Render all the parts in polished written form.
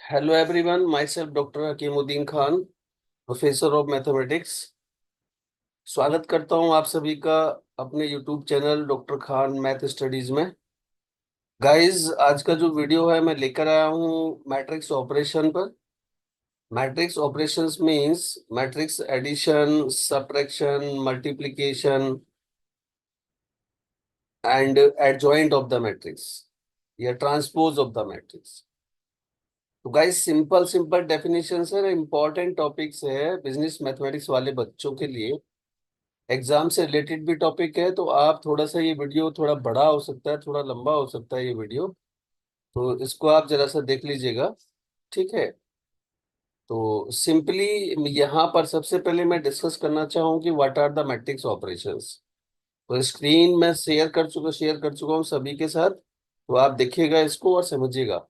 Hello everyone, myself doctor Hakimuddin Khan, professor of mathematics. स्वागत करता हूं आप सभी का अपने YouTube channel doctor Khan math studies में। गाइस, आज का जो वीडियो है मैं लेकर आया हूं मैट्रिक्स ऑपरेशन पर। Matrix operations means matrix addition, subtraction, multiplication and adjoint of the matrix या ट्रांसपोज ऑफ द मैट्रिक्स। तो गाइस, सिंपल सिंपल डेफिनेशंस है, इंपॉर्टेंट टॉपिक्स है बिजनेस मैथमेटिक्स वाले बच्चों के लिए। एग्जाम से रिलेटेड भी टॉपिक है, तो आप थोड़ा सा ये वीडियो थोड़ा बड़ा हो सकता है, थोड़ा लंबा हो सकता है ये वीडियो। तो इसको आप जरा सा देख लीजिएगा, ठीक है। तो सिंपली यहाँ पर सबसे पहले मैं डिस्कस करना चाहूँ कि what are the matrix operations. तो स्क्रीन में शेयर कर चुका हूँ सभी के साथ, तो आप देखिएगा इसको और समझिएगा।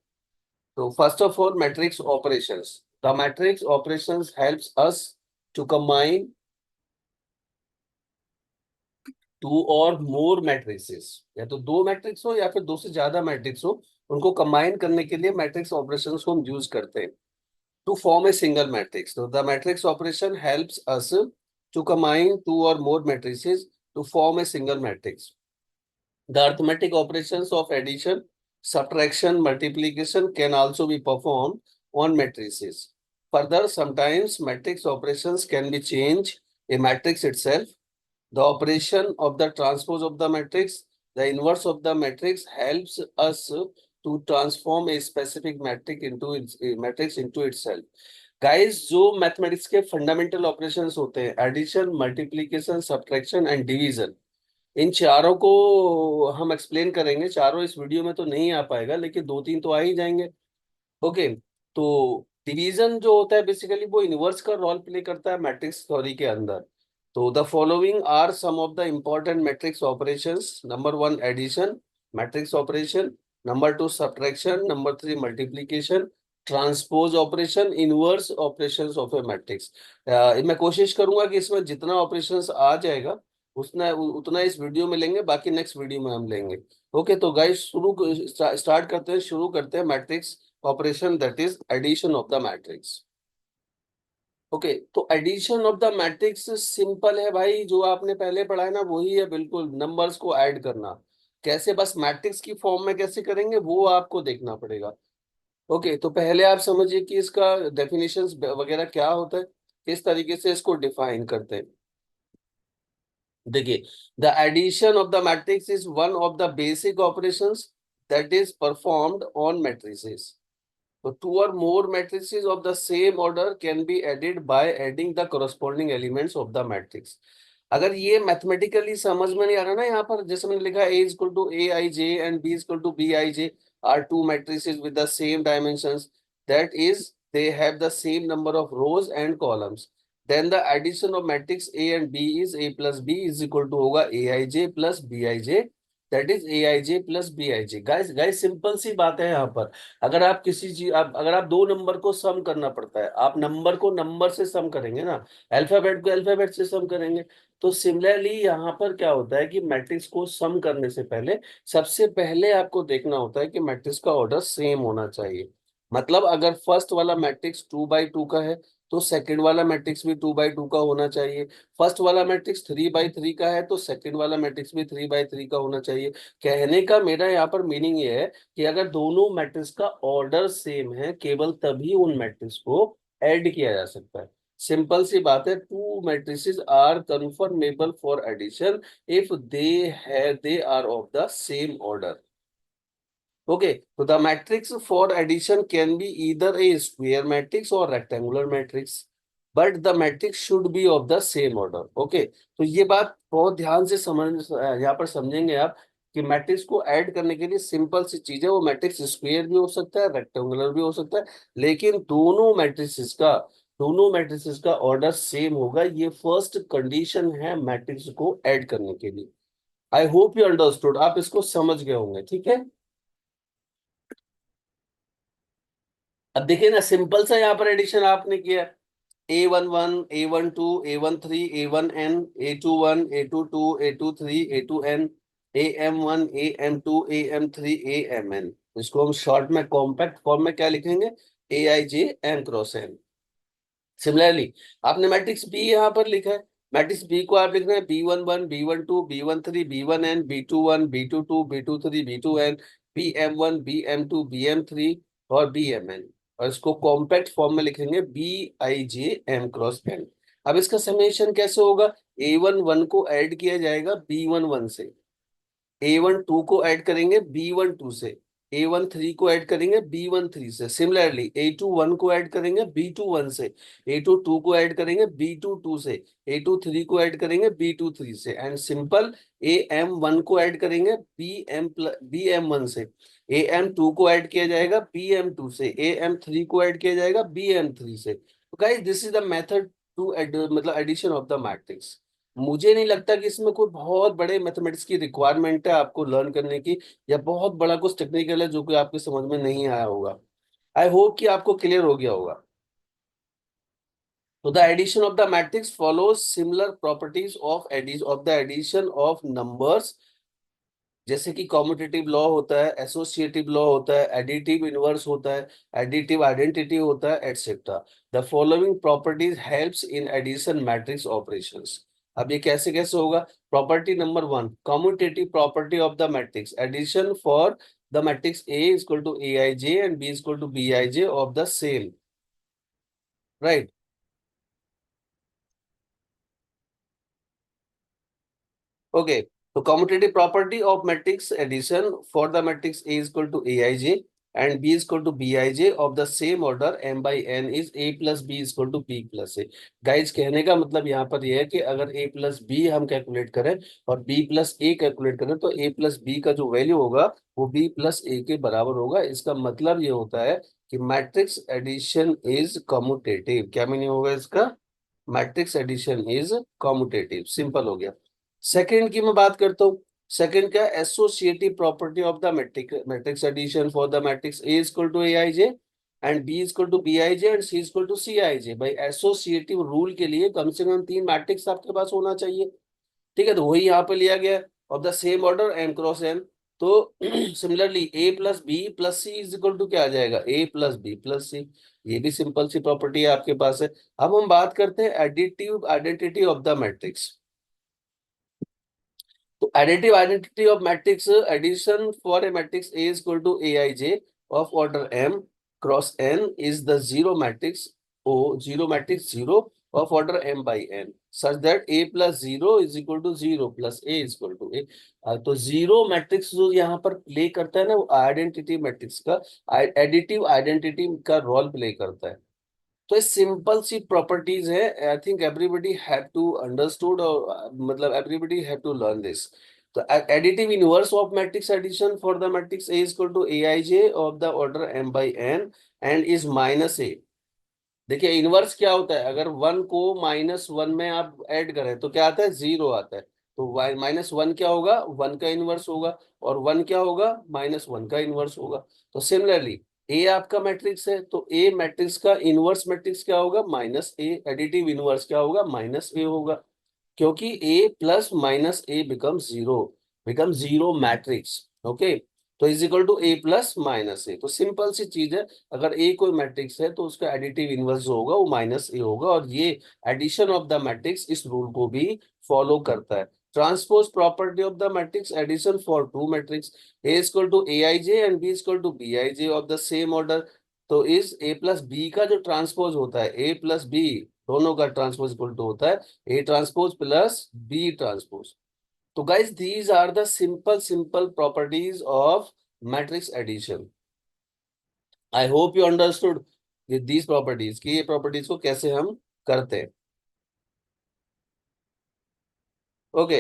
तो first of all, matrix operations. The matrix operations helps us to combine two or more matrices, या तो दो मैट्रिक्स हो या फिर दो से ज्यादा मैट्रिक्स हो, उनको कंबाइन करने के लिए मैट्रिक्स ऑपरेशंस को हम यूज करते हैं two form a single matrix. तो the matrix operation helps us to combine two or more matrices to form a single matrix. The arithmetic operations of addition, subtraction, multiplication can also be performed on matrices. Further, sometimes matrix operations can be changed a matrix itself. The operation of the transpose of the matrix, the inverse of the matrix helps us to transform a specific matrix into itself. Guys, जो mathematics के fundamental operations होते हैं, addition, multiplication, subtraction and division, इन चारों को हम explain करेंगे। चारों इस वीडियो में तो नहीं आ पाएगा, लेकिन दो तीन तो आ ही जाएंगे। ओके। तो डिवीजन जो होता है बेसिकली वो इनवर्स का रोल प्ले करता है मैट्रिक्स थ्योरी के अंदर। तो the following are some of the important matrix operations. Number one, addition matrix operation. Number two, subtraction. Number three, multiplication. Transpose operation, inverse operations of a matrix. मैं कोशिश करूंगा कि इसमें जितना ऑपरेशंस आ जाएगा उतना उतना इस वीडियो में लेंगे, बाकी नेक्स्ट वीडियो में हम लेंगे। ओके, तो गाइस स्टार्ट करते हैं, शुरू करते हैं matrix operation, that is addition of the matrix. Okay, तो addition of the matrix simple है भाई, जो आपने पहले पढ़ा है ना वही है, बिल्कुल नंबर्स को ऐड करना। कैसे, बस मैट्रिक्स की फॉर्म में कैसे करेंगे वो आपको देखना पड़ेगा। ओके, तो पहले आप समझिए कि इसका डेफिनेशंस वगैरह क्या होता है, किस तरीके से इसको डिफाइन करते हैं। देखिए, the addition of the matrix is one of the basic operations that is performed on matrices. So two or more matrices of the same order can be added by adding the corresponding elements of the matrix. अगर ये mathematically समझ में नहीं आ रहा ना, यहाँ पर जैसे मैंने लिखा a equal to A I J and b equal to B I J are two matrices with the same dimensions, that is they have the same number of rows and columns, then the addition of matrix a and b is a plus b is equal to होगा a i j plus b i j, that is a i j plus b i j। Guys guys, simple सी बात है यहाँ पर। अगर आप किसी चीज अगर आप दो नंबर को सम करना पड़ता है, आप नंबर को नंबर से सम करेंगे ना, अल्फाबेट को अल्फाबेट से सम करेंगे। तो सिमिलरली यहाँ पर क्या होता है कि मैट्रिक्स को सम करने से पहले सबसे पहले आपको देखना होता है कि मैट्रिक्स का ऑर्डर सेम होना चाहिए। मतलब अगर फर्स्ट वाला मैट्रिक्स 2 by 2 का है, तो सेकंड वाला मैट्रिक्स भी 2 by 2 का होना चाहिए। फर्स्ट वाला मैट्रिक्स 3 by 3 का है, तो सेकंड वाला मैट्रिक्स भी 3 by 3 का होना चाहिए। कहने का मेरा यहाँ पर मीनिंग ये है कि अगर दोनों मैट्रिक्स का ऑर्डर सेम है, केवल तभी उन मैट्रिक्स को ऐड किया जा सकता है। सिंपल सी बात है, two matrices are conformable for addition if they are of the same order. Okay, तो the matrix for addition can be either a square matrix or rectangular matrix, but the matrix should be of the same order. Okay, तो ये बात बहुत ध्यान से समझ, यहाँ पर समझेंगे आप कि मैट्रिक्स को ऐड करने के लिए सिंपल सी चीज है, वो मैट्रिक्स स्क्वायर भी हो सकता है, रेक्टेंगुलर भी हो सकता है, लेकिन दोनों मैट्रिसेस का ऑर्डर सेम होगा। ये फर्स्ट कंडीशन है मैट्रिक्स को ऐड करने के लिए। आई होप यू अंडरस्टूड, आप इसको समझ गए होंगे, ठीक है। अब देखिए ना, सिंपल सा यहाँ पर एडिशन आपने किया, A11, A12, A13, A1n, A21, A22, A23, A2n, AM1, AM2, AM3, AMn। इसको हम शॉर्ट में कॉम्पैक्ट फॉर्म में क्या लिखेंगे, ए आई जे एम क्रॉस एन। सिमिलरली आपने मैट्रिक्स बी यहाँ पर लिखा है, मैट्रिक्स बी को आप लिख रहे हैं B11 B12 B13 B1n B21 B22 B23 B2n BM1 BM2 BM3 और BMn, और इसको कॉम्पैक्ट फॉर्म में लिखेंगे BIJ M क्रॉस n। अब इसका समेशन कैसे होगा? A11 को ऐड किया जाएगा B11 से, A12 को ऐड करेंगे B12 से, A13 को ऐड करेंगे B13 से, सिमिलरली A21 को ऐड करेंगे B21 से, A22 को ऐड करेंगे B22 से, A23 को ऐड करेंगे B23 से, एंड सिंपल AM1 को ऐड करेंगे BM1 से, AM2 को ऐड किया जाएगा BM2 से, AM3 को ऐड किया जाएगा BM3 से। तो guys this is the method to मतलब एडिशन ऑफ द मैट्रिक्स। मुझे नहीं लगता कि इसमें कोई बहुत बड़े मैथमेटिक्स की रिक्वायरमेंट है आपको लर्न करने की, या बहुत बड़ा कुछ टेक्निकल है जो कि आपके समझ में नहीं आया होगा। आई होप कि आपको क्लियर हो गया होगा। तो the addition of the matrix follows similar properties of the addition of numbers, जैसे कि कॉम्यूटेटिव लॉ होता है, एसोसिएटिव लॉ होता है, एडिटिव इनवर्स होता है, एडिटिव आइडेंटिटी होता है, etcetera. The following properties helps in addition matrix operations. अब ये कैसे कैसे होगा? Property number 1, commutative property of the matrix addition for the matrix A equal to A I J and B equal to B I J of the same, right. Okay, so commutative property of matrix addition for the matrix A is equal to Aij and B is equal to Bij of the same order m by n is A plus B is equal to B plus A। Guys कहने का मतलब यहाँ पर यह है कि अगर A plus B हम कैलकुलेट करें और B plus A कैलकुलेट करें तो A plus B का जो वैल्यू होगा वो B plus A के बराबर होगा। इसका मतलब ये होता है कि मैट्रिक्स एडिशन इज कम्यूटेटिव। क्या मीनिंग होगा इसका? Matrix addition is commutative. Simple हो गया। सेकंड की मैं बात करता हूँ। सेकंड क्या? Associative property of the matrix addition for the matrix A equal to A I J and B equal to B I J and C equal to C i j. भाई associative rule के लिए कम से कम 3 matrix आपके पास होना चाहिए, ठीक है? तो वही यहाँ पे लिया गया of the same order M cross N. तो similarly A plus B plus C is equal to क्या आ जाएगा? A plus B plus C. ये भी सिंपल सी प्रॉपर्टी है आपके पास है। अब हम बात करते हैं additive identity of the matrix. तो additive identity of matrix addition for a matrix A is equal to Aij of order M cross n is the zero matrix zero matrix zero of order M by n such that A plus zero is equal to zero plus A is equal to A। तो zero matrix जो यहाँ पर play करता है ना, वो identity matrix का additive identity का रोल प्ले करता है। तो ये सिंपल सी प्रॉपर्टीज है। I think everybody have to understood, और मतलब everybody have to learn this. तो additive inverse of matrix addition for the matrix A equal to A I J of the order M by N and is minus A. देखिए inverse क्या होता है? अगर 1 को -1 में आप ऐड करें तो क्या आता है? 0 आता है। तो -1 क्या होगा? 1 का इनवर्स होगा, और 1 क्या होगा? -1 का इनवर्स होगा। तो सिमिलरली ए आपका मैट्रिक्स है, तो ए मैट्रिक्स का इनवर्स मैट्रिक्स क्या होगा? -A। एडिटिव इनवर्स क्या होगा? -A होगा, क्योंकि A plus minus A become zero matrix. Okay, तो is equal to A plus minus A. तो सिंपल सी चीज है, अगर ए कोई मैट्रिक्स है तो उसका एडिटिव इनवर्स जो होगा वो -A होगा, और ये एडिशन ऑफ द मैट्रिक्स इस रूल को भी फॉलो करता है। Transpose property of the matrix addition for two matrix A equal to A I J and B equal to B I J of the same order. तो इस ए plus B का जो transpose होता है, ए प्लस बी दोनों का transpose equal to होता है A transpose plus B transpose. तो guys these are the simple simple properties of matrix addition. I hope you understood these properties, कि ये प्रॉपर्टीज को कैसे हम करते हैं। ओके,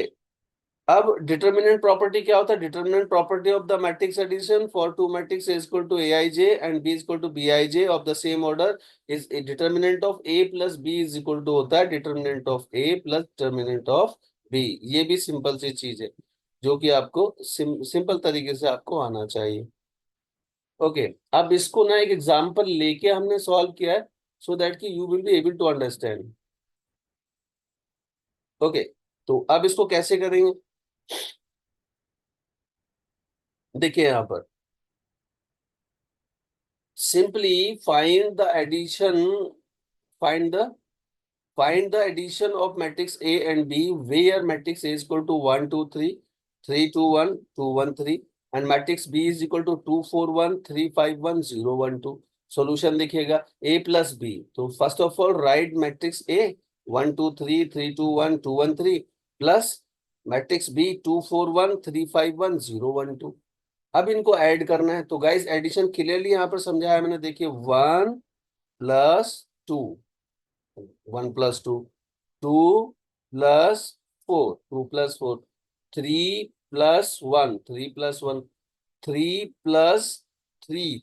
अब डिटर्मिनेंट प्रॉपर्टी क्या होता है? Determinant property of the matrix addition for two matrix A equal to A I J and B equal to B I J of the same order is determinant of A plus B is equal to होता है determinant of A plus determinant of B. ये भी simple सी चीज है जो कि आपको simple तरीके से आपको आना चाहिए। ओके, अब इसको ना एक एग्जांपल लेके हमने सॉल्व किया है, सो दैट कि you will be able to understand. Okay, तो अब इसको कैसे करेंगे? देखिए यहाँ पर simply find the find the addition of matrix A and B where matrix A is equal to 1 2 3 3 2 1 2 1 3 and matrix B is equal to 2 4 1 3 5 1 0 1 2. Solution दिखेगा A plus B. तो first of all right matrix A 1 2 3 3 2 1 2 1 3 plus matrix B 2 4 1 3 5 1 0 1 2. अब इनको add करना है तो guys addition clearly यहाँ पर समझाया मैंने. देखिए 1 + 2 1 + 2 2 + 4 2 + 4 3 + 1 3 + 1 3 + 3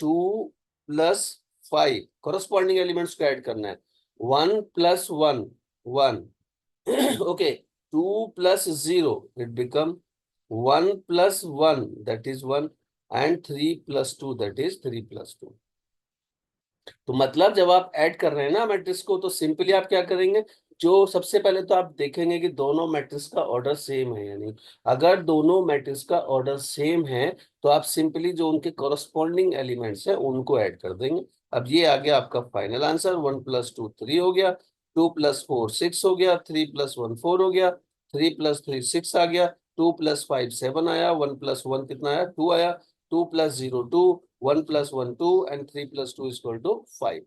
2 + 5 corresponding एलिमेंट्स को ऐड करना है. 1 + 1 1 okay 2 + 0 it become 1 + 1 that is 1 and 3 + 2 that is 3 + 2. तो मतलब जब आप ऐड कर रहे हैं ना मैट्रिक्स को तो सिंपली आप क्या करेंगे. जो सबसे पहले तो आप देखेंगे कि दोनों मैट्रिक्स का ऑर्डर सेम है या नहीं. अगर दोनों मैट्रिक्स का ऑर्डर सेम है तो आप सिंपली जो उनके कॉरस्पॉन्डिंग एलिमेंट्स हैं उनको ऐड कर देंगे. अब ये आ गया आपका फाइनल आंसर. 1 + 2 3 हो गया, 2 + 4 6 हो गया, 3 + 1 4 हो गया, 3 + 3 6 आ गया, 2 + 5 7 आया, 1 + 1 कितना आया 2 आया, 2 + 0 2, 1 + 1 2 and 3 + 2 = 5.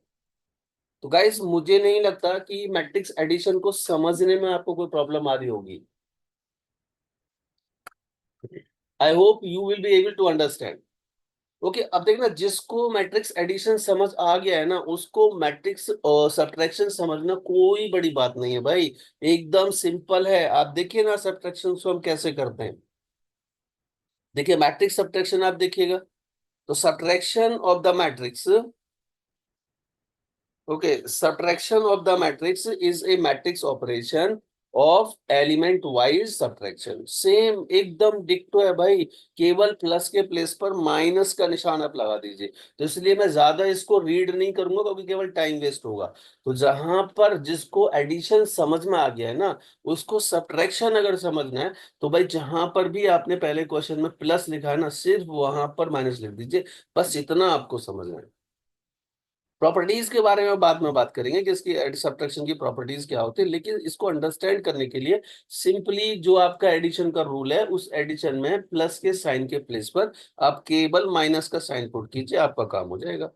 तो गाइस मुझे नहीं लगता कि मैट्रिक्स एडिशन को समझने में आपको कोई प्रॉब्लम आ रही होगी. I hope you will be able to understand. Okay अब देखना जिसको मैट्रिक्स एडिशन समझ आ गया है ना उसको मैट्रिक्स सब्ट्रैक्शन समझना कोई बड़ी बात नहीं है भाई. एकदम सिंपल है. आप देखिए ना सब्ट्रैक्शन को हम कैसे करते हैं. देखिए मैट्रिक्स सब्ट्रैक्शन आप देखिएगा तो subtraction of the matrix. Okay, subtraction of the matrix is a matrix operation of element wise subtraction. Same एकदम डिक्टो है भाई. केवल प्लस के प्लेस पर माइनस का निशान आप लगा दीजिए. तो इसलिए मैं ज्यादा इसको रीड नहीं करूंगा क्योंकि केवल टाइम वेस्ट होगा. तो जहां पर जिसको एडिशन समझ में आ गया है ना उसको सब्ट्रैक्शन अगर समझना है तो भाई जहां पर भी आपने पहले क्वेश्चन में प्लस लिखा है ना सिर्फ वहां पर माइनस लिख दीजिए. बस इतना आपको समझना है. प्रॉपर्टीज के बारे में बाद में बात करेंगे कि इसकी सब्ट्रैक्शन की प्रॉपर्टीज क्या होती है. लेकिन इसको अंडरस्टैंड करने के लिए सिंपली जो आपका एडिशन का रूल है उस एडिशन में प्लस के साइन के प्लेस पर आप केवल माइनस का साइन पुट कीजिए आपका काम हो जाएगा.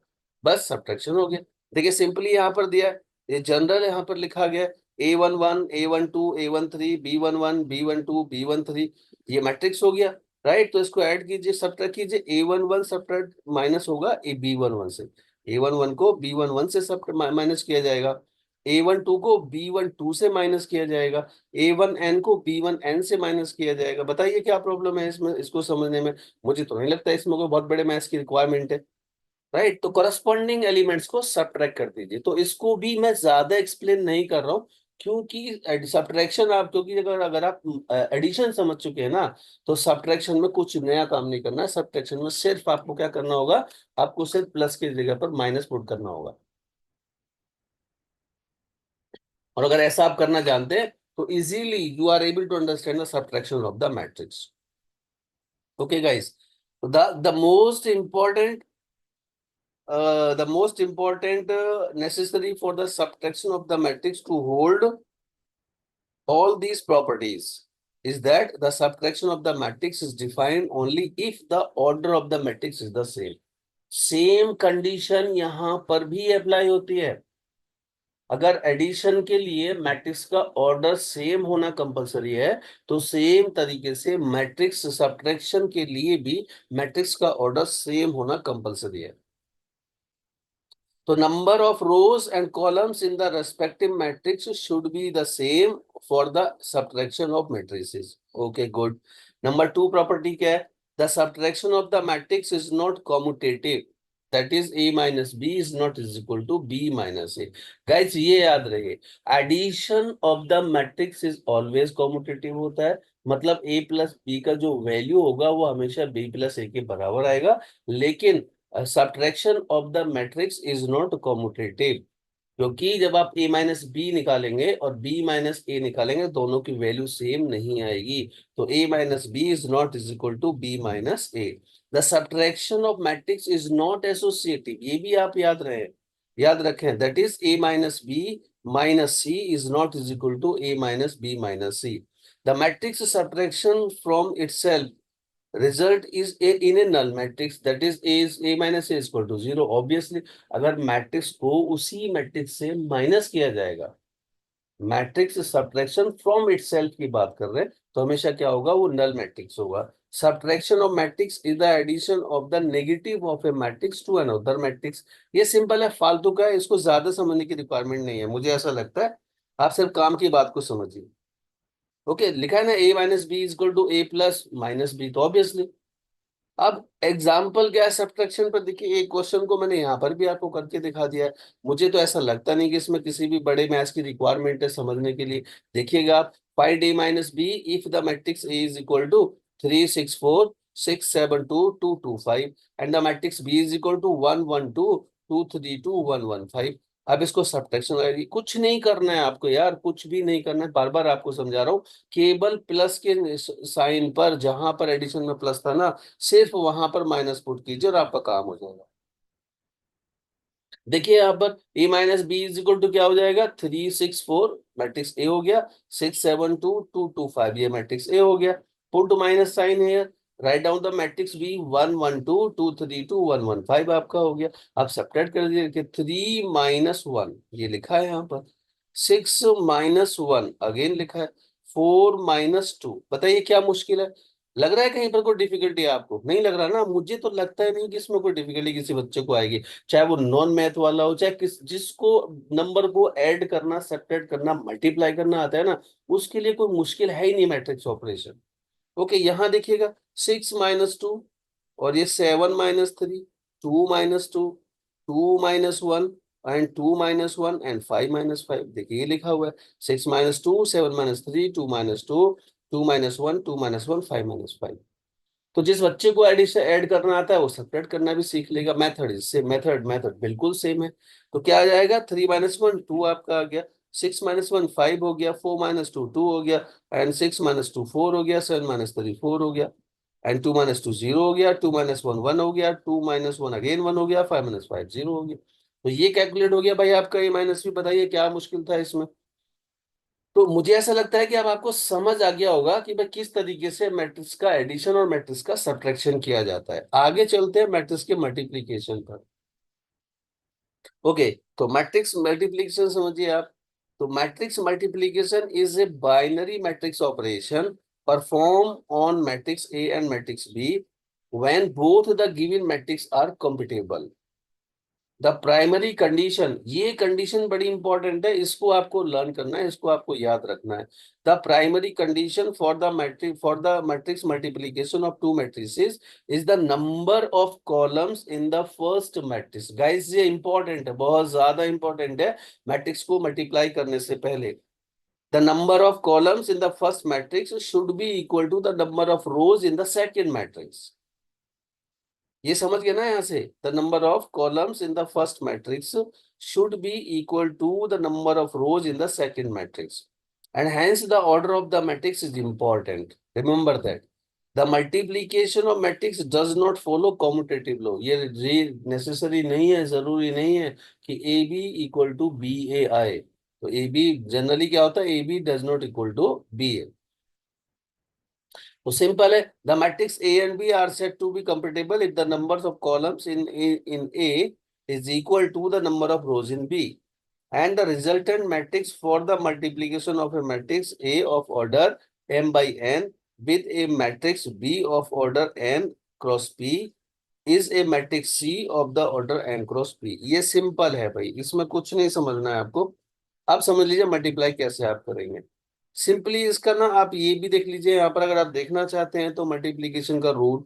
बस सब्ट्रैक्शन हो गया. देखिए सिंपली यहाँ पर दिया है. ये जनरल यहाँ पर लिखा गया है A11 A12 A13 B11 B12 B13. ये मैट्रिक्स हो गया राइट. तो इसको ऐड कीजिए सब्ट्रैक्ट कीजिए. A11 सब्ट्रैक्ट माइनस होगा B11 से. A11 को B11 से सब माइनस किया जाएगा. A12 को B12 से माइनस किया जाएगा. A1n को B1n से माइनस किया जाएगा. बताइए क्या प्रॉब्लम है इसमें इसको समझने में. मुझे तो नहीं लगता इसमें कोई बहुत बड़े मैथ्स की रिक्वायरमेंट है राइट. तो करस्पॉन्डिंग एलिमेंट्स को सब्ट्रैक्ट कर दीजिए. तो इसको भी मैं ज्यादा एक्सप्लेन नहीं कर रहा हूँ क्योंकि सब्ट्रैक्शन आप क्योंकि अगर अगर आप एडिशन समझ चुके हैं ना तो सब्ट्रैक्शन में कुछ नया काम नहीं करना है. सब्ट्रैक्शन में सिर्फ आपको क्या करना होगा. आपको सिर्फ प्लस की जगह पर माइनस पुट करना होगा. और अगर ऐसा आप करना जानते हैं तो easily you are able to understand the subtraction of the matrix. Okay guys. The most important necessary for the subtraction of the matrix to hold all these properties is that the subtraction of the matrix is defined only if the order of the matrix is the same. Same condition यहां पर भी apply होती है. अगर addition के लिए matrix का order same होना कंपलसरी है तो सेम तरीके से मैट्रिक्स सब्ट्रैक्शन के लिए भी मैट्रिक्स का ऑर्डर सेम होना कंपलसरी है. So number of rows and columns in the respective matrix should be the same for the subtraction of matrices. Okay, good. Number two property क्या है? The subtraction of the matrix is not commutative. That is A minus B is not is equal to B minus A. Guys ये याद रहे. Addition of the matrix is always commutative होता है. मतलब A plus B का जो value होगा वो हमेशा B plus A के बराबर आएगा. लेकिन subtraction of the matrix is not commutative. क्योंकि जब आप a माइनस बी निकालेंगे और b माइनस ए निकालेंगे, दोनों की वैल्यू सेम नहीं आएगी। तो a minus B is not is equal to b minus A. The subtraction of matrix is not associative, ये भी आप याद रखें। That is a minus B minus C is not is equal to a minus B minus C. The matrix subtraction from itself result is a in a null matrix, that is a minus a is equal to 0 obviously। अगर matrix को उसी matrix से minus किया जाएगा, matrix subtraction from itself की बात कर रहे हैं, तो हमेशा क्या होगा, वो नल मैट्रिक्स होगा। Subtraction of matrix is the addition of the negative of a matrix to another matrix. ये सिंपल है, फालतू का है, इसको ज्यादा समझने की रिक्वायरमेंट नहीं है, मुझे ऐसा लगता है। आप सिर्फ काम की बात को समझिए। ओके, लिखा है ना a minus B is equal to a plus minus B, तो ऑब्वियसली। अब एग्जाम्पल क्या है सब्ट्रैक्शन पर, देखिए एक क्वेश्चन को मैंने यहाँ पर भी आपको करके दिखा दिया है। मुझे तो ऐसा लगता नहीं कि इसमें किसी भी बड़े मैथ्स की रिक्वायरमेंट है समझने के लिए। देखिएगा आप, find a minus B if the matrix a is equal to 3 6 4 6 7 2 2 2 5 and the matrix b is equal to 1 1 2 2 3 2 1 1 5। अब इसको सब्ट्रैक्शन लगाइए, कुछ नहीं करना है आपको यार, कुछ भी नहीं करना है, बार बार आपको समझा रहा हूँ। केवल प्लस के साइन पर, जहां पर एडिशन में प्लस था ना, सिर्फ वहां पर माइनस पुट कीजिए और आपका काम हो जाएगा। देखिए यहाँ पर A minus B is equal to क्या हो जाएगा, 3 6 4 मैट्रिक्स ए हो गया, 6 7 2 2 2 5 ये मैट्रिक्स ए हो गया। पुट माइनस साइन है, write down the matrix B, 1 1 2 2 3 2 1 1 5 आपका हो गया। आप सब्ट्रैक्ट कर दीजिए, 3 - 1 ये लिखा है यहाँ पर, 6 - 1 अगेन लिखा है, 4 - 2। बताइए क्या मुश्किल है? लग रहा है कहीं पर कोई डिफिकल्टी है आपको? नहीं लग रहा ना, मुझे तो लगता है नहीं कि इसमें कोई डिफिकल्टी किसी बच्चे को आएगी, चाहे वो नॉन मैथ वाला हो, चाहे जिसको नंबर को ऐड करना, सब्ट्रैक्ट करना, मल्टीप्लाई करना आता है ना, उसके लिए कोई मुश्किल है ही नहीं मैट्रिक्स ऑपरेशन। ओके, यहाँ देखिएगा, 6 - 2 और ये 7 - 3, 2 - 2, 2 - 1 एंड 2 - 1 एंड 5 - 5। देखिए ये लिखा हुआ है, 6 - 2 7 - 3 2 - 2 2 - 1 2 - 1 5 - 5। तो जिस बच्चे को एडिशन ऐड करना आता है वो सब्ट्रैक्ट करना भी सीख लेगा। मेथड इससे मेथड बिल्कुल सेम है। तो क्या आ जाएगा, 3 - 1 2 आपका आ गया, 6 - 1 5 हो गया, 4 - 2 2 हो गया, एंड 6 - 2 4 हो गया, 7 - 3 4 हो गया, एंड 2 - 2 0 हो गया, 2 - 1 1 हो गया, 2 - 1 अगेन 1 हो गया, 5 - 5 0 हो गया। तो ये कैलकुलेट हो गया भाई आपका ए माइनस बी। बताइए क्या मुश्किल था इसमें? तो मुझे ऐसा लगता है कि अब आपको समझ आ गया होगा कि भाई किस तरीके से मैट्रिक्स का एडिशन और मैट्रिक्स का सब्ट्रैक्शन किया जाता है। आगे चलते हैं मैट्रिक्स के मल्टीप्लिकेशन पर। ओके, तो मैट्रिक्स मल्टीप्लिकेशन समझिए आप। तो matrix multiplication is a binary matrix operation perform on matrix A and matrix B when both the given matrix are compatible. The primary condition, ये कंडीशन बड़ी इंपॉर्टेंट है, इसको आपको लर्न करना है, इसको आपको याद रखना है। The primary condition for the matrix multiplication of two matrices is the number of columns in the first matrix. Guys ये इंपॉर्टेंट है, बहुत ज्यादा इंपॉर्टेंट है। मैट्रिक्स को मल्टीप्लाई करने से पहले the number of columns in the first matrix should be equal to the number of rows in the second matrix. ये समझ गए ना यहाँ से, the number of columns in the first matrix should be equal to the number of rows in the second matrix, and hence the order of the matrix is important. Remember that the multiplication of matrix does not follow commutative law. ये necessary नहीं है, जरूरी नहीं है कि A B equal to B A आए। तो A B generally क्या होता है, A B does not equal to B A. तो सिंपल है, the matrix A and B are said to be compatible if the numbers of columns in A is equal to the number of rows in B, and the resultant matrix for the multiplication of a matrix A of order m by n with a matrix B of order n cross P is a matrix C of the order n cross P। ये simple है भाई, इसमें कुछ नहीं समझना है आपको। आप समझ लीजिए मल्टीप्लाई कैसे आप करेंगे। सिंपली इसका ना आप ये भी देख लीजिए यहाँ पर, अगर आप देखना चाहते हैं तो मल्टीप्लीकेशन का रूल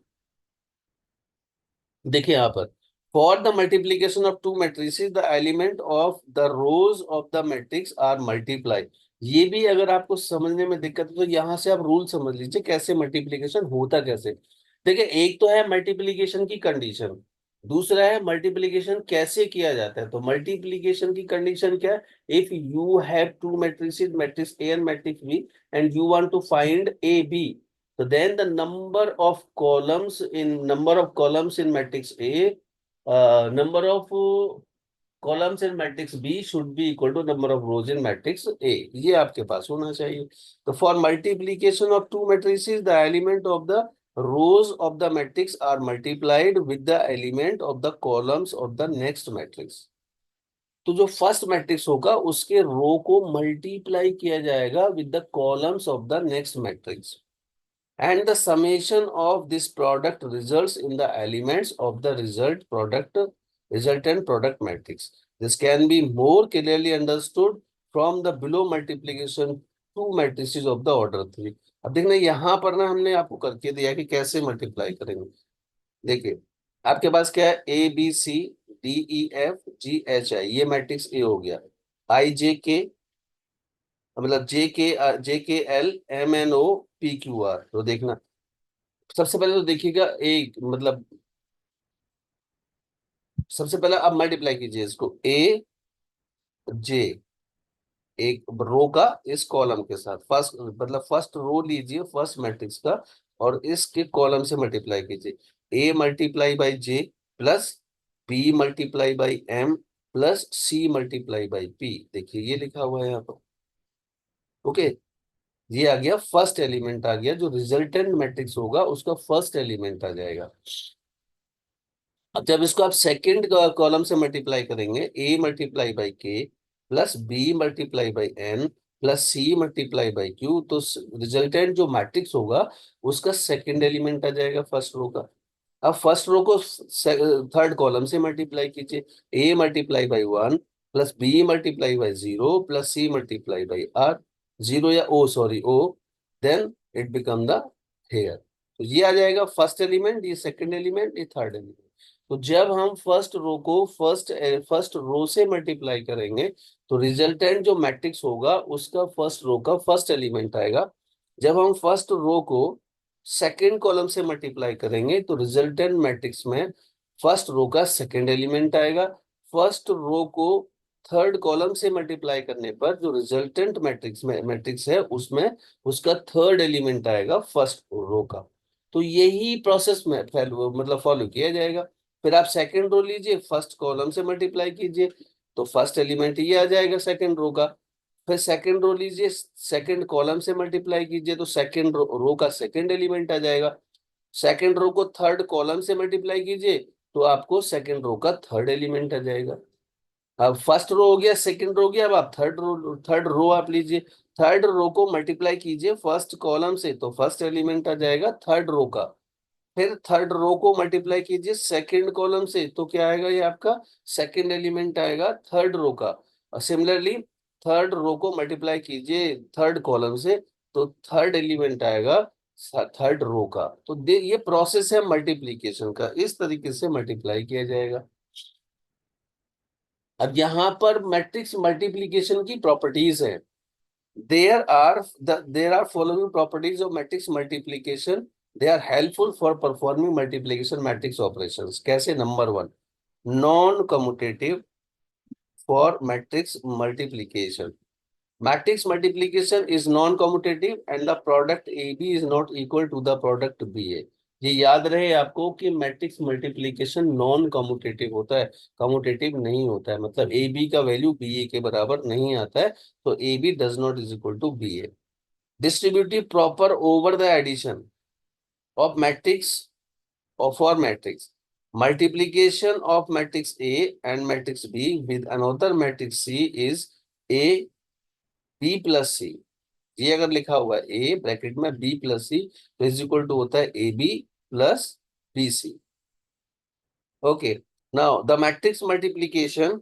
देखिए यहाँ पर। For the multiplication of two matrices the element of the rows of the matrix are multiply. ये भी अगर आपको समझने में दिक्कत है तो यहाँ से आप रूल समझ लीजिए कैसे मल्टीप्लीकेशन होता कैसे। देखिए एक तो है मल्टीप्लीकेशन की कंडीशन, दूसरा है मल्टीप्लीकेशन कैसे किया जाता है। तो मल्टीप्लीकेशन की कंडीशन क्या है, if you have two matrices, matrix A and matrix B, and you want to find A B, तो then the number of columns in matrix A, number of columns in matrix B should be equal to number of rows in matrix A, ये आपके पास होना चाहिए। तो for multiplication of two matrices, the element of the rows of the matrix are multiplied with the element of the columns of the next matrix। तो जो first matrix होगा उसके रो को मल्टीप्लाई किया जाएगा with the columns of the next matrix, and the summation of this product results in the elements of the resultant product matrix. This can be more clearly understood from the below multiplication two matrices of the order 3। अब देखना यहाँ पर ना हमने आपको करके दिया कि कैसे मल्टीप्लाई करेंगे। देखिए आपके पास क्या है, A B C D E F G H I, ये मैट्रिक्स ए हो गया। आई जे के, मतलब J K L M N O P Q R. तो देखना सबसे पहले तो देखिएगा एक मतलब, सबसे पहले आप मल्टीप्लाई कीजिए इसको ए जे, एक रो का इस कॉलम के साथ, फर्स्ट मतलब फर्स्ट रो लीजिए फर्स्ट मैट्रिक्स का, और इसके कॉलम से मल्टीप्लाई कीजिए। A multiply by J plus B multiply by M plus C multiply by P, देखिए ये लिखा हुआ है यहाँ पर। ओके, ये आ गया फर्स्ट एलिमेंट, आ गया जो रिजल्टेंट मैट्रिक्स होगा उसका फर्स्ट एलिमेंट आ जाएगा। अब जब इसको आप सेकंड कॉलम से मल्टीप्लाई करेंगे, A multiply by K plus B multiply by N plus C multiply by Q, तो रिजल्टेंट जो मैट्रिक्स होगा उसका सेकंड एलिमेंट आ जाएगा फर्स्ट रो का। अब फर्स्ट रो को थर्ड कॉलम से मल्टीप्लाई कीजिए, A multiply by one plus B multiply by zero plus C multiply by R, zero या O sorry O, then it become the here. तो ये आ जाएगा फर्स्ट एलिमेंट, ये सेकंड एलिमेंट, ये थर्ड एलिमेंट। तो जब हम फर्स्ट रो को फर्स्ट रो से मल्टीप्लाई करेंगे तो रिजल्टेंट जो मैट्रिक्स होगा उसका फर्स्ट रो का फर्स्ट एलिमेंट आएगा। जब हम फर्स्ट रो को सेकंड कॉलम से मल्टीप्लाई करेंगे तो रिजल्टेंट मैट्रिक्स में फर्स्ट रो का सेकंड एलिमेंट आएगा। फर्स्ट रो को थर्ड कॉलम से मल्टीप्लाई करने पर जो रिजल्टेंट मैट्रिक्स है उसमें उसका थर्ड एलिमेंट आएगा फर्स्ट रो का। तो यही प्रोसेस में मतलब फॉलो किया जाएगा। फिर आप सेकंड रो लीजिए, फर्स्ट कॉलम से मल्टीप्लाई कीजिए तो फर्स्ट एलिमेंट ये आ जाएगा सेकंड रो का। फिर सेकंड रो लीजिए, सेकंड कॉलम से मल्टीप्लाई कीजिए तो सेकंड रो का सेकंड एलिमेंट आ जाएगा। सेकंड रो को थर्ड कॉलम से मल्टीप्लाई कीजिए तो आपको सेकंड रो का थर्ड एलिमेंट आ जाएगा। अब फर्स्ट रो हो गया, सेकंड रो हो गया, अब आप थर्ड रो आप लीजिए, थर्ड रो को मल्टीप्लाई कीजिए फर्स्ट कॉलम से तो फर्स्ट एलिमेंट आ जाएगा थर्ड रो का। फिर थर्ड रो को मल्टीप्लाई कीजिए सेकंड कॉलम से तो क्या आएगा, ये आपका सेकंड एलिमेंट आएगा थर्ड रो का। और सिमिलरली थर्ड रो को मल्टीप्लाई कीजिए थर्ड कॉलम से तो थर्ड एलिमेंट आएगा थर्ड रो का। तो ये प्रोसेस है मल्टीप्लीकेशन का, इस तरीके से मल्टीप्लाई किया जाएगा। अब यहाँ पर मैट्रिक्स मल्टीप्लीकेशन की प्रॉपर्टीज है। There are following properties of matrix multiplication. They are helpful for performing multiplication matrix operations. कैसे? Number one, non commutative for matrix multiplication. Matrix multiplication is non-commutative and the product AB is not equal to the product BA। ये याद रहे आपको कि matrix multiplication non commutative होता है, commutative नहीं होता है, मतलब ए बी का वैल्यू बी ए के बराबर नहीं आता है। तो A B does not is equal to B A. Distributive proper over the addition of matrix of for matrix multiplication of matrix A and matrix B with another matrix C is A B plus C। ये अगर लिखा हुआ है A bracket में B plus C तो is equal to होता है A B plus B C. Okay, now the matrix multiplication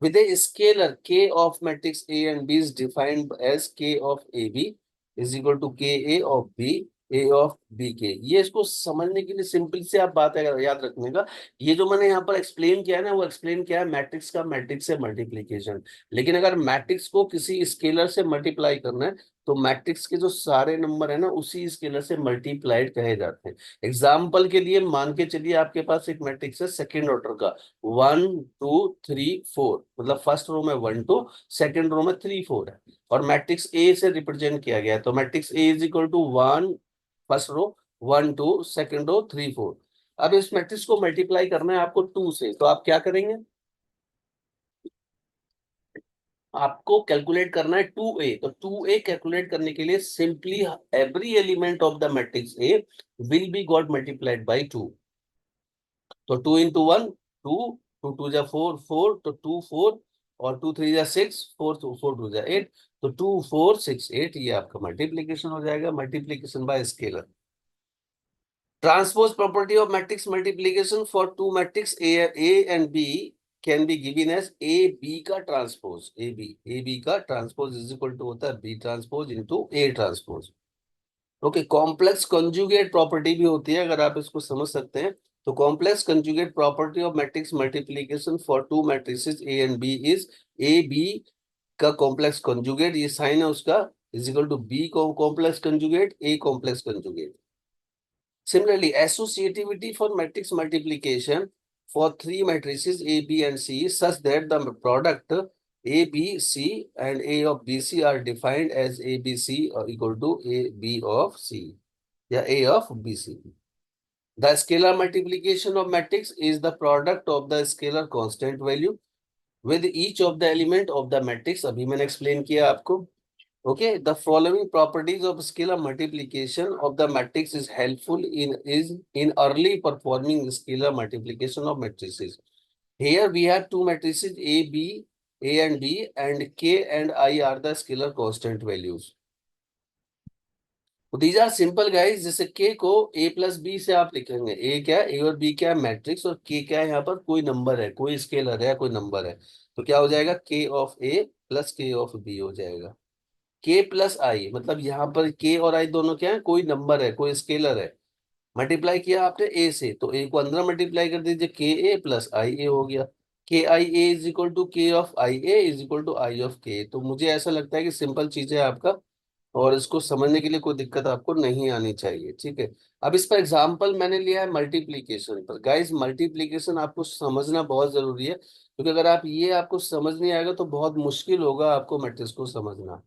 with a scalar k of matrix A and B is defined as k of AB is equal to ka of B, a of bk। ये इसको समझने के लिए simple से आप बात है याद रखने का, ये जो मैंने यहाँ पर एक्सप्लेन किया है ना, वो एक्सप्लेन किया है मैट्रिक्स का मैट्रिक्स से मल्टीप्लीकेशन। लेकिन अगर मैट्रिक्स को किसी स्केलर से मल्टीप्लाई करना है तो मैट्रिक्स के जो सारे नंबर है ना उसी स्केलर से मल्टीप्लाइड कहे जाते हैं। एग्जाम्पल के लिए मान के चलिए आपके पास एक मैट्रिक्स है सेकेंड ऑर्डर का, 1 2 3 4, मतलब फर्स्ट रो में 1 2, सेकेंड रो में 3 4 है, और मैट्रिक्स ए से रिप्रेजेंट किया गया है। तो matrix A is equal to 1 first row, 1 2 second row 3 4। अब इस मैट्रिक्स को मल्टीप्लाई करना है आपको 2 से, तो आप क्या करेंगे, आपको कैलकुलेट करना है 2a। तो 2a कैलकुलेट करने के लिए simply every element of the matrix A will be got multiplied by 2। तो 2 इंटू 1 2, 2 2 जा 4 4, तो 2 4, और 2 3 जा 6, 4 4 2 जा 8, तो 2 4 6 8, ये आपका मल्टीप्लीकेशन हो जाएगा, multiplication bye scalar. Transpose property of matrix multiplication for two matrix A and B can be given as A B का ट्रांसपोज, A B का ट्रांसपोज इज इक्वल टू होता है B transpose into A transpose. Okay, complex conjugate property भी होती है, अगर आप इसको समझ सकते हैं। तो complex conjugate property of matrix multiplication for two matrices A and B is A B का कॉम्प्लेक्स कंजुगेट, ये साइन है उसका, is equal to B complex conjugate A complex conjugate. Similarly, associativity for matrix multiplication for three matrices A, B, and C such that the product A, B, C and A of B, C are defined as A, B, C or equal to A, B of C, yeah, A of B, C. The scalar multiplication of matrix is the product of the scalar constant value with each of the element of the matrix. अभी मैंने explain किया आपको। Okay, the following properties of scalar multiplication of the matrix is helpful in early performing scalar multiplication of matrices. Here we have two matrices A and B, and K and I are the scalar constant values. So these are simple guys, जैसे K को A plus B से आप लिखेंगे, A क्या है, A और B क्या है मैट्रिक्स, और K क्या है यहाँ पर कोई नंबर है, कोई स्केलर है, कोई नंबर है, तो क्या हो जाएगा K of A plus K of B हो जाएगा। के प्लस आई, मतलब यहाँ पर के और आई दोनों क्या है, कोई नंबर है, कोई स्केलर है, मल्टीप्लाई किया आपने ए से, तो ए को अंदर मल्टीप्लाई कर दीजिए, के ए प्लस आई ए हो गया। K I A is equal to K of I A is equal to I of K. तो मुझे ऐसा लगता है कि सिंपल चीज है आपका, और इसको समझने के लिए कोई दिक्कत आपको नहीं आनी चाहिए, ठीक है। अब इस पर एग्जाम्पल मैंने लिया है मल्टीप्लीकेशन पर। गाइज मल्टीप्लीकेशन आपको समझना बहुत जरूरी है, क्योंकि अगर आप ये आपको समझ नहीं आएगा तो बहुत मुश्किल होगा आपको मैट्रिक्स को समझना।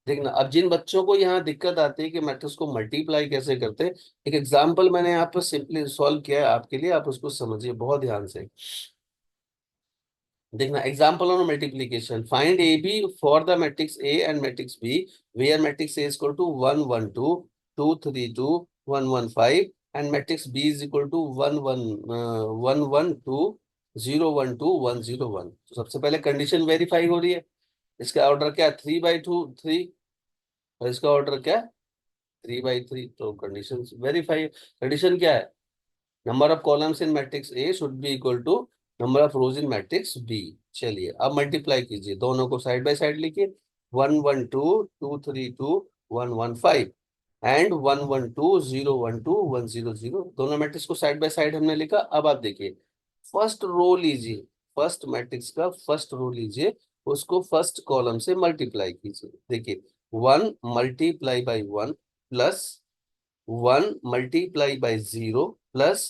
देखना, अब जिन बच्चों को यहाँ दिक्कत आती है कि मैट्रिक्स को मल्टीप्लाई कैसे करते हैं, एक एग्जांपल मैंने यहाँ पर सिंपली सॉल्व किया है आपके लिए, आप उसको समझिए बहुत ध्यान से। देखना, example on multiplication, find A B for the matrix A and matrix B where matrix A is equal to 1 1 2 2 3 2 1 1 5 and matrix B is equal to 1 1 1 1 2 0 1 2 1 0 1। तो सबसे पहले कंडीशन वेरीफाई हो रही है, इसका ऑर्डर क्या है 3/2 3, और इसका ऑर्डर क्या है 3/3। तो कंडीशन वेरीफाई, कंडीशन क्या है, number of columns in matrix A should be equal to number of rows in matrix B. चलिए अब मल्टीप्लाई कीजिए, दोनों को साइड बाय साइड लिखिए, 1 1 2 2 3 2 1 1 5 एंड 1 1 2 0 1 2 1 0 0। दोनों मैट्रिक्स को साइड बाय साइड हमने लिखा। अब आप देखिए, फर्स्ट रो लीजिए, फर्स्ट मैट्रिक्स का फर्स्ट रो लीजिए, उसको फर्स्ट कॉलम से मल्टीप्लाई कीजिए। देखिए 1 multiply by 1 plus 1 multiply by 0 plus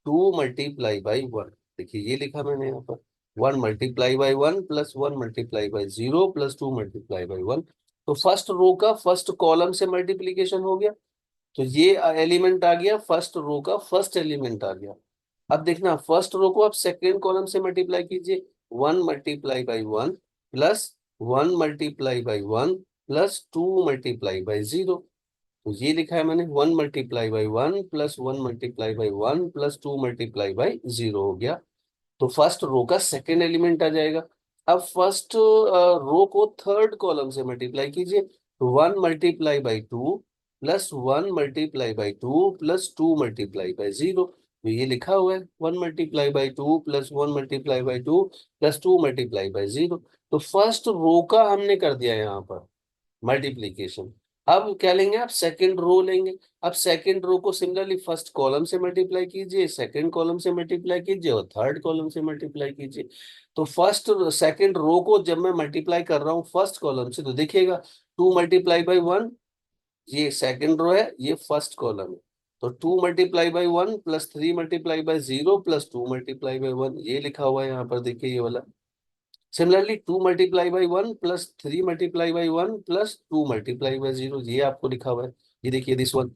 2 multiply by 1। देखिए ये लिखा मैंने यहाँ पर, 1 multiply by 1 plus 1 multiply by 0 plus 2 multiply by 1। तो फर्स्ट रो का फर्स्ट कॉलम से मल्टीप्लीकेशन हो गया, तो ये एलिमेंट आ गया, फर्स्ट रो का फर्स्ट एलिमेंट आ गया। अब देखना, फर्स्ट रो को आप सेकेंड कॉलम से मल्टीप्लाई कीजिए, 1 multiply by 1 plus 1 multiply by 1 plus 2 multiply by 0। तो ये लिखा है मैंने, 1 multiply by 1 plus 1 multiply by 1 plus 2 multiply by 0 हो गया। तो फर्स्ट रो का सेकेंड एलिमेंट आ जाएगा। अब फर्स्ट रो को थर्ड कॉलम से मल्टीप्लाई कीजिए, तो 1 multiply by 2 plus 1 multiply by 2 plus 2 multiply by 0। तो ये लिखा हुआ है 1 multiply by 2 plus 1 multiply by 2 plus 2 multiply by 0। तो फर्स्ट रो का हमने कर दिया यहाँ पर मल्टीप्लीकेशन। अब क्या लेंगे आप, सेकंड रो लेंगे। अब सेकंड रो को सिमिलरली फर्स्ट कॉलम से मल्टीप्लाई कीजिए, सेकंड कॉलम से मल्टीप्लाई कीजिए और थर्ड कॉलम से मल्टीप्लाई कीजिए। तो फर्स्ट सेकंड रो को जब मैं मल्टीप्लाई कर रहा हूँ फर्स्ट कॉलम से, तो देखिएगा 2 × 1, ये सेकंड रो है, ये फर्स्ट कॉलम है। तो 2 × 1 प्लस 3 × 0 प्लस 2 × 1, ये लिखा हुआ है यहाँ पर, देखिए ये वाला। सिमिलरली 2 × 1 प्लस 3 × 1 प्लस 2 × 0, ये आपको लिखा हुआ है, ये देखिए this one.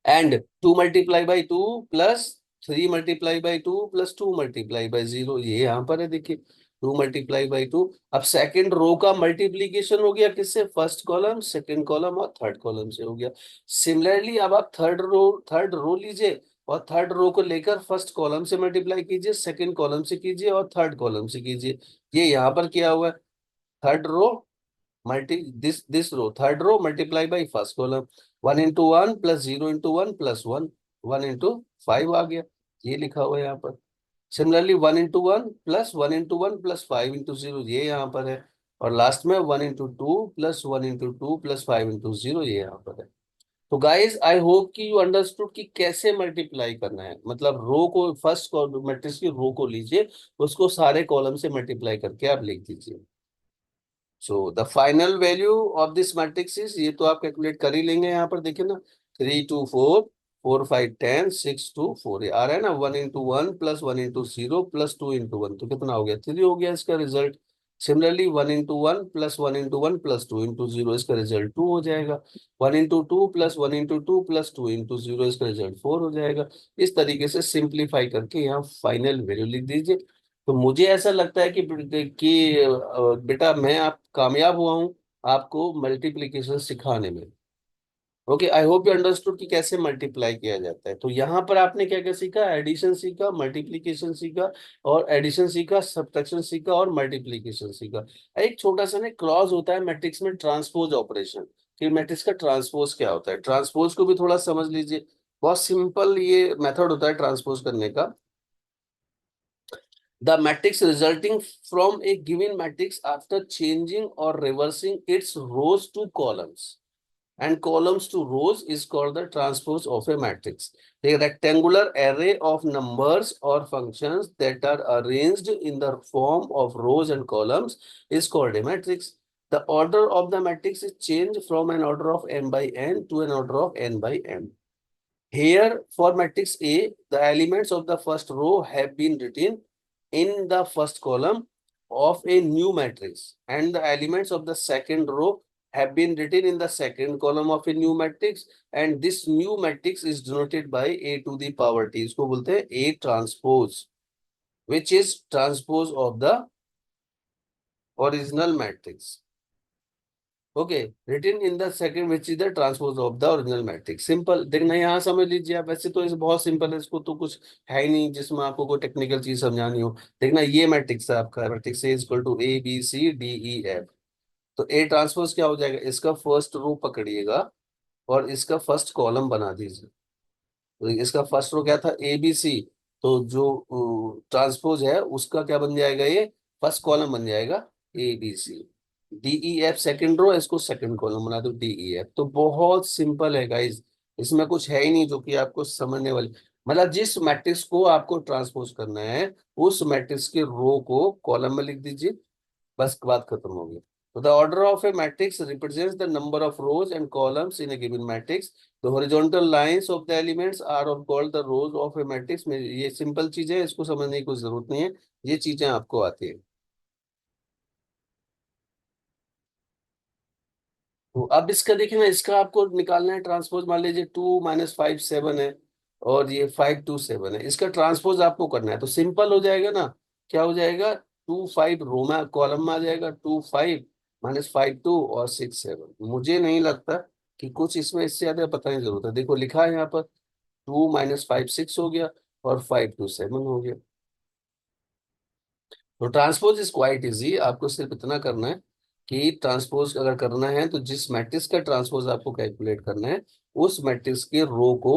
And 2 × 2 plus 3 × 2 plus 2 × 0, ये यहाँ पर है देखिए, 2 × 2। अब सेकंड रो का मल्टीप्लीकेशन हो गया किससे, फर्स्ट कॉलम, सेकंड कॉलम और थर्ड कॉलम से हो गया। सिमिलरली अब आप थर्ड रो लीजिए और थर्ड रो को लेकर फर्स्ट कॉलम से मल्टीप्लाई कीजिए, सेकंड कॉलम से कीजिए और थर्ड कॉलम से कीजिए। ये यहाँ पर किया हुआ है, third row multi this row, third row multiply by first column. 1 × 1 plus 0 × 1 plus 1, 1 × 5 आ गया, ये लिखा हुआ है यहाँ पर। सिमिलरली 1 × 1 प्लस 5 × 0, ये यहाँ पर है। और लास्ट में 1 × 2 प्लस 1 × 2 प्लस 5 × 0, ये यहाँ पर है। तो गाइज आई होप कि यू अंडरस्टूड कि कैसे मल्टीप्लाई करना है, मतलब रो को, फर्स्ट मैट्रिक्स की रो को लीजिए, उसको सारे कॉलम से मल्टीप्लाई करके आप लिख दीजिए। So the final value of this matrix is, ये तो आप कैलकुलेट कर ही लेंगे, यहाँ पर देखिए ना, 3 2 4 4 5 10 6 2 4, ये आ रहा है ना। 1 × 1 प्लस 1 × 0 प्लस 2 × 1, तो कितना हो गया, 3 हो गया इसका रिजल्ट। सिमिलरली 1 × 1 प्लस 1 × 1 प्लस 2 × 0, इसका रिजल्ट 2 हो जाएगा। 1 × 2 प्लस 1 × 2 प्लस 2 × 0, इसका रिजल्ट 4 हो जाएगा। इस तरीके से सिंप्लीफाई करके यहाँ फाइनल वैल्यू लिख दीजिए। तो मुझे ऐसा लगता है कि बेटा मैं आप कामयाब हुआ हूँ आपको मल्टीप्लिकेशन सिखाने में। Okay, I hope you understood कि कैसे मल्टीप्लाई किया जाता है। तो यहाँ पर आपने क्या क्या सीखा, एडिशन सीखा, मल्टीप्लिकेशन सीखा, और एडिशन सीखा, सब्ट्रैक्शन सीखा और मल्टीप्लिकेशन सीखा। एक छोटा सा ना क्लॉज होता है मैट्रिक्स में, ट्रांसपोज ऑपरेशन, कि मैट्रिक्स का ट्रांसपोज क्या होता है, ट्रांसपोज को भी थोड़ा समझ लीजिए। बहुत सिंपल ये मेथड होता है ट्रांसपोज करने का। The matrix resulting from a given matrix after changing or reversing its rows to columns and columns to rows is called the transpose of a matrix. A rectangular array of numbers or functions that are arranged in the form of rows and columns is called a matrix. The order of the matrix is changed from an order of m by n to an order of n by m. Here, for matrix A, the elements of the first row have been written in the first column of a new matrix, and the elements of the second row have been written in the second column of a new matrix, and this new matrix is denoted by A to the power t. इसको बोलते हैं A transpose, which is transpose of the original matrix. Okay, written in the second which is the transpose of the original matrix. Simple देखना, यहाँ समझ लीजिए आप, वैसे तो इस बहुत सिंपल है, इसको तो कुछ है ही नहीं जिसमें आपको कोई टेक्निकल चीज समझानी हो। देखना ये मैट्रिक्स है आपका, matrix A equal to A B C D E F. तो ए ट्रांसपोज क्या हो जाएगा, इसका फर्स्ट रो पकड़िएगा और इसका फर्स्ट कॉलम बना दीजिए। तो इसका फर्स्ट रो क्या था, ए बी सी, तो जो ट्रांसपोज है उसका क्या बन जाएगा, ये फर्स्ट कॉलम बन जाएगा A B C. D E F second row, इसको सेकंड कॉलम बना दो डीई एफ। तो बहुत सिंपल है गाइज, इसमें कुछ है ही नहीं जो कि आपको समझने वाली, मतलब जिस मैट्रिक्स को आपको ट्रांसपोज करना है उस मैट्रिक्स के रो को कॉलम में लिख दीजिए, बस बात खत्म हो गई। तो the order of a matrix represents the number of rows and columns in a given matrix. The horizontal lines of the elements are of called the rows of a matrix में, ये सिंपल चीज है, इसको समझने की कुछ जरूरत नहीं है, ये चीजें आपको आती है। तो अब इसका देखिए ना, इसका आपको निकालना है ट्रांसपोज। मान लीजिए 2 - 5 7 है और ये 5 2 7 है, इसका ट्रांसपोज आपको करना है, तो सिंपल हो जाएगा ना। क्या हो जाएगा, 2 5 रो में कॉलम में आ जाएगा, 2 5 - 5 2 और 6 7। मुझे नहीं लगता कि कुछ इसमें इससे ज्यादा पता नहीं जरूरत है। देखो लिखा है यहाँ पर, 2 - 5 6 हो गया और 5 2 7 हो गया। तो ट्रांसपोज इज क्वाइट इजी, आपको सिर्फ इतना करना है कि ट्रांसपोज अगर करना है तो जिस मैट्रिक्स का ट्रांसपोज आपको कैलकुलेट करना है उस मैट्रिक्स के रो को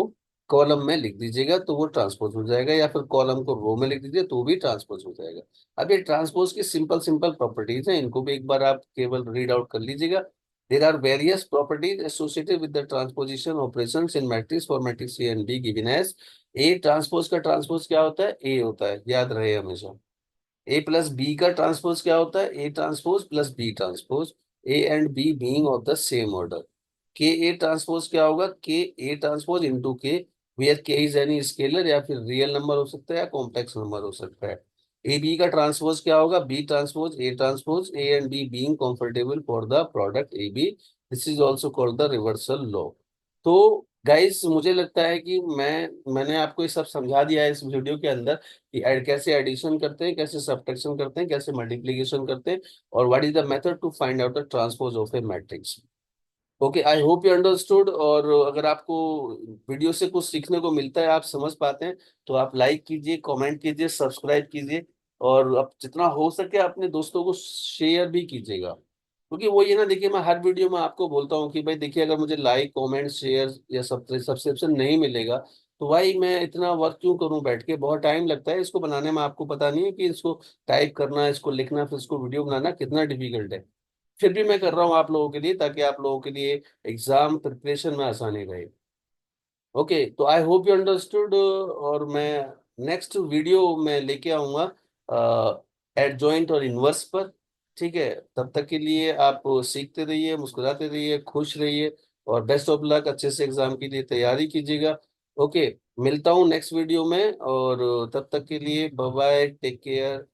कॉलम में लिख दीजिएगा तो वो ट्रांसपोज हो जाएगा, या फिर कॉलम को रो में लिख दीजिए तो भी ट्रांसपोज हो जाएगा। अब ये ट्रांसपोज की सिंपल सिंपल प्रॉपर्टीज हैं, इनको भी एक बार आप केवल रीड आउट कर लीजिएगा। There are various properties associated with the transposition operations in matrix for matrix A and B given as A transpose का ट्रांसपोज क्या होता है? A होता है, याद रहे हमेशा। ए प्लस बी का ट्रांसपोज क्या होता है? A transpose plus B transpose, A and B being of the same order. K A transpose क्या होगा? K A transpose into K, where K is any scalar, या फिर रियल नंबर हो सकता है या कॉम्प्लेक्स नंबर हो सकता है। ए बी का ट्रांसपोज क्या होगा? B transpose A transpose, A and B being comfortable for the product A B, this is also called the reversal law. तो गाइस मुझे लगता है कि मैंने आपको ये सब समझा दिया है इस वीडियो के अंदर कि कैसे एडिशन करते हैं, कैसे सब्ट्रैक्शन करते हैं, कैसे मल्टीप्लिकेशन करते हैं, और what is the method to find out the transpose of a matrix. Okay, I hope you understood. और अगर आपको वीडियो से कुछ सीखने को मिलता है, आप समझ पाते हैं, तो आप लाइक कीजिए, कमेंट कीजिए, सब्सक्राइब कीजिए, और अब जितना हो सके अपने दोस्तों को शेयर भी कीजिएगा। क्योंकि वो ये ना, देखिए मैं हर वीडियो में आपको बोलता हूँ कि भाई देखिए, अगर मुझे लाइक कमेंट शेयर या सब्सक्रिप्शन नहीं मिलेगा, तो भाई मैं इतना वर्क क्यों करूं बैठ के? बहुत टाइम लगता है इसको बनाने में, आपको पता नहीं है कि इसको टाइप करना, इसको लिखना, फिर इसको वीडियो बनाना कितना डिफिकल्ट है। फिर भी मैं कर रहा हूँ आप लोगों के लिए, ताकि आप लोगों के लिए एग्जाम प्रिपरेशन में आसानी रहे। ओके, तो आई होप यू अंडरस्टूड। और मैं नेक्स्ट वीडियो में लेके आऊंगा एडजॉइंट और इनवर्स पर। ठीक है, तब तक के लिए आप सीखते रहिए, मुस्कुराते रहिए, खुश रहिए, और बेस्ट ऑफ लक, अच्छे से एग्जाम के लिए तैयारी कीजिएगा। ओके, मिलता हूँ नेक्स्ट वीडियो में, और तब तक के लिए बाय बाय, टेक केयर।